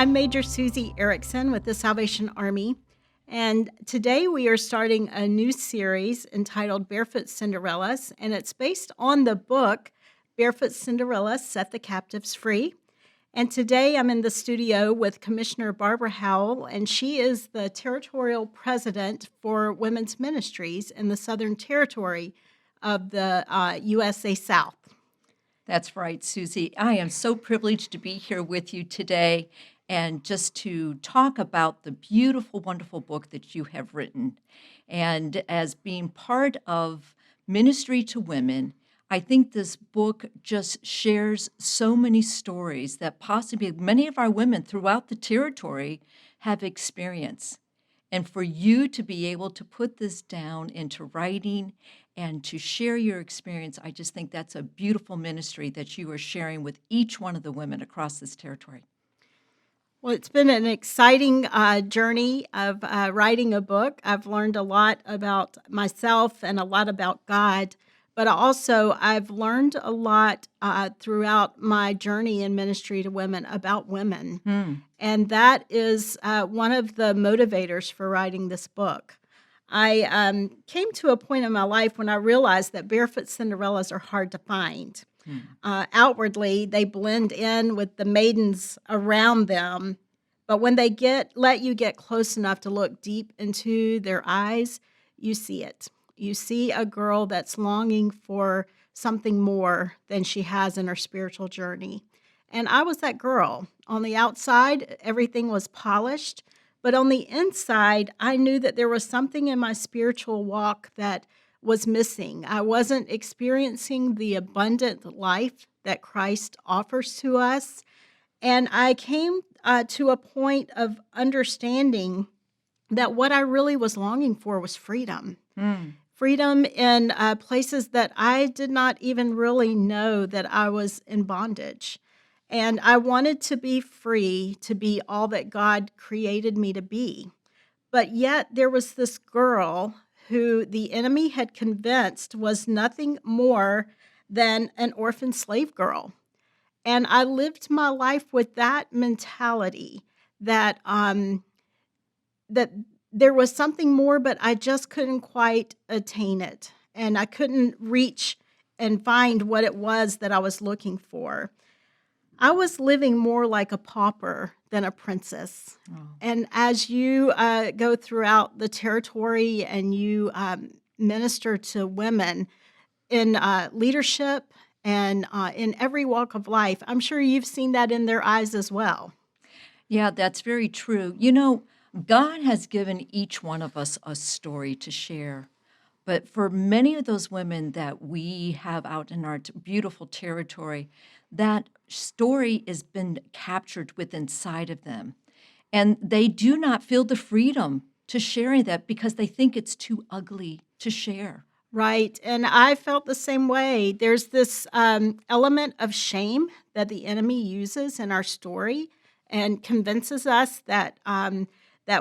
I'm Major Susie Erickson with the Salvation Army, and today we are starting a new series entitled Barefoot Cinderellas, and it's based on the book Barefoot Cinderellas Set the Captives Free. And today I'm in the studio with Commissioner Barbara Howell, and she is the Territorial President for Women's Ministries in the Southern Territory of the USA South. That's right, Susie. I am so privileged to be here with you today and just to talk about the beautiful, wonderful book that you have written. And as being part of Ministry to Women, I think this book just shares so many stories that possibly many of our women throughout the territory have experienced. And for you to be able to put this down into writing and to share your experience, I just think that's a beautiful ministry that you are sharing with each one of the women across this territory. Well, it's been an exciting journey of writing a book. I've learned a lot about myself and a lot about God, but also I've learned a lot throughout my journey in ministry to women about women. And that is one of the motivators for writing this book. I came to a point in my life when I realized that barefoot Cinderellas are hard to find. Outwardly, they blend in with the maidens around them, but when they let you get close enough to look deep into their eyes, you see it. You see a girl that's longing for something more than she has in her spiritual journey. And I was that girl. On the outside, everything was polished, but on the inside, I knew that there was something in my spiritual walk that was missing. I wasn't experiencing the abundant life that Christ offers to us. And I came to a point of understanding that what I really was longing for was freedom. Freedom in places that I did not even really know that I was in bondage. And I wanted to be free to be all that God created me to be. But yet there was this girl who the enemy had convinced was nothing more than an orphan slave girl. And I lived my life with that mentality that that there was something more, but I just couldn't quite attain it. And I couldn't reach and find what it was that I was looking for. I was living more like a pauper than a princess. And as you go throughout the territory and you minister to women in leadership and in every walk of life, I'm sure you've seen that in their eyes as well. Yeah, that's very true. You know, God has given each one of us a story to share. But for many of those women that we have out in our beautiful territory, that story has been captured within inside of them. And they do not feel the freedom to sharing that because they think it's too ugly to share. Right. And I felt the same way. There's this element of shame that the enemy uses in our story and convinces us that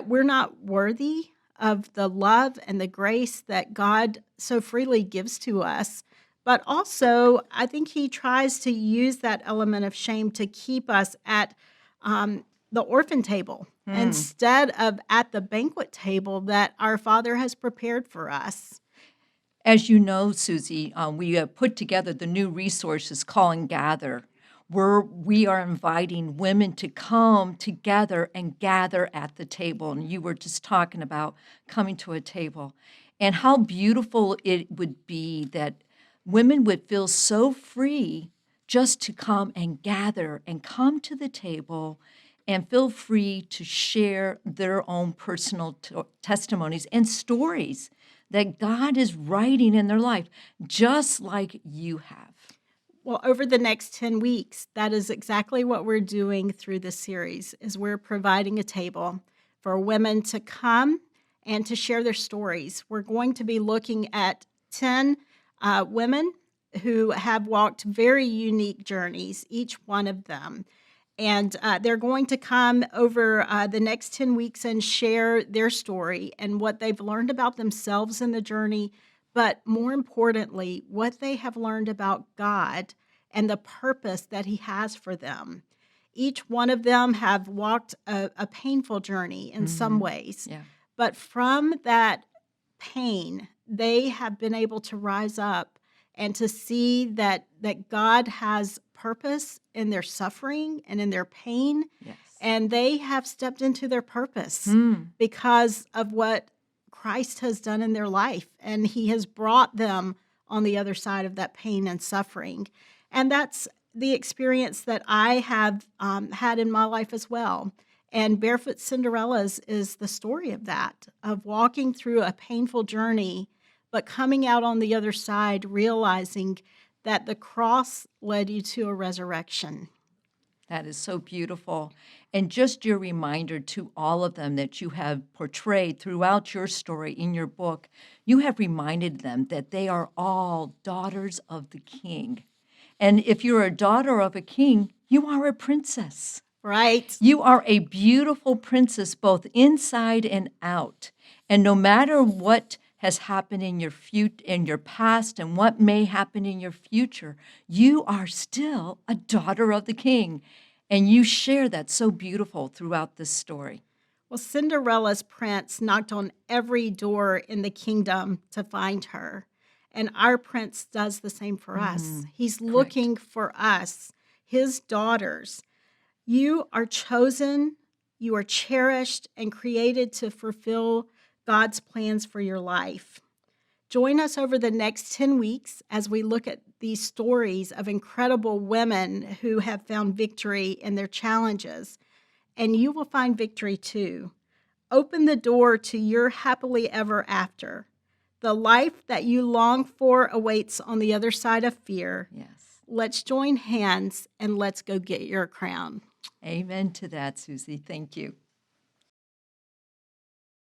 we're not worthy of the love and the grace that God so freely gives to us. But also, I think he tries to use that element of shame to keep us at the orphan table instead of at the banquet table that our Father has prepared for us. As you know, Susie, we have put together the new resources Call and Gather, where we are inviting women to come together and gather at the table. And you were just talking about coming to a table and how beautiful it would be that women would feel so free just to come and gather and come to the table and feel free to share their own personal testimonies and stories that God is writing in their life, just like you have. Well, over the next 10 weeks, that is exactly what we're doing through this series, is we're providing a table for women to come and to share their stories. We're going to be looking at 10 women who have walked very unique journeys, each one of them. And they're going to come over the next 10 weeks and share their story and what they've learned about themselves in the journey, but more importantly, what they have learned about God and the purpose that he has for them. Each one of them have walked a painful journey in some ways. Yeah. But from that pain, they have been able to rise up and to see that God has purpose in their suffering and in their pain, Yes. and they have stepped into their purpose Mm. because of what Christ has done in their life, and he has brought them on the other side of that pain and suffering. And that's the experience that I have had in my life as well. And Barefoot Cinderellas is the story of that, of walking through a painful journey, but coming out on the other side, realizing that the cross led you to a resurrection. That is so beautiful. And just your reminder to all of them that you have portrayed throughout your story in your book, you have reminded them that they are all daughters of the king. And if you're a daughter of a king, you are a princess. Right? You are a beautiful princess, both inside and out. And no matter what has happened in your past and what may happen in your future, you are still a daughter of the king. And you share that so beautiful throughout this story. Well, Cinderella's prince knocked on every door in the kingdom to find her. And our prince does the same for us. He's Correct. looking for us, his daughters. You are chosen, you are cherished, and created to fulfill God's plans for your life. Join us over the next 10 weeks as we look at these stories of incredible women who have found victory in their challenges, and you will find victory too. Open the door to your happily ever after. The life that you long for awaits on the other side of fear. Yes. Let's join hands and let's go get your crown. Amen to that, Susie. Thank you.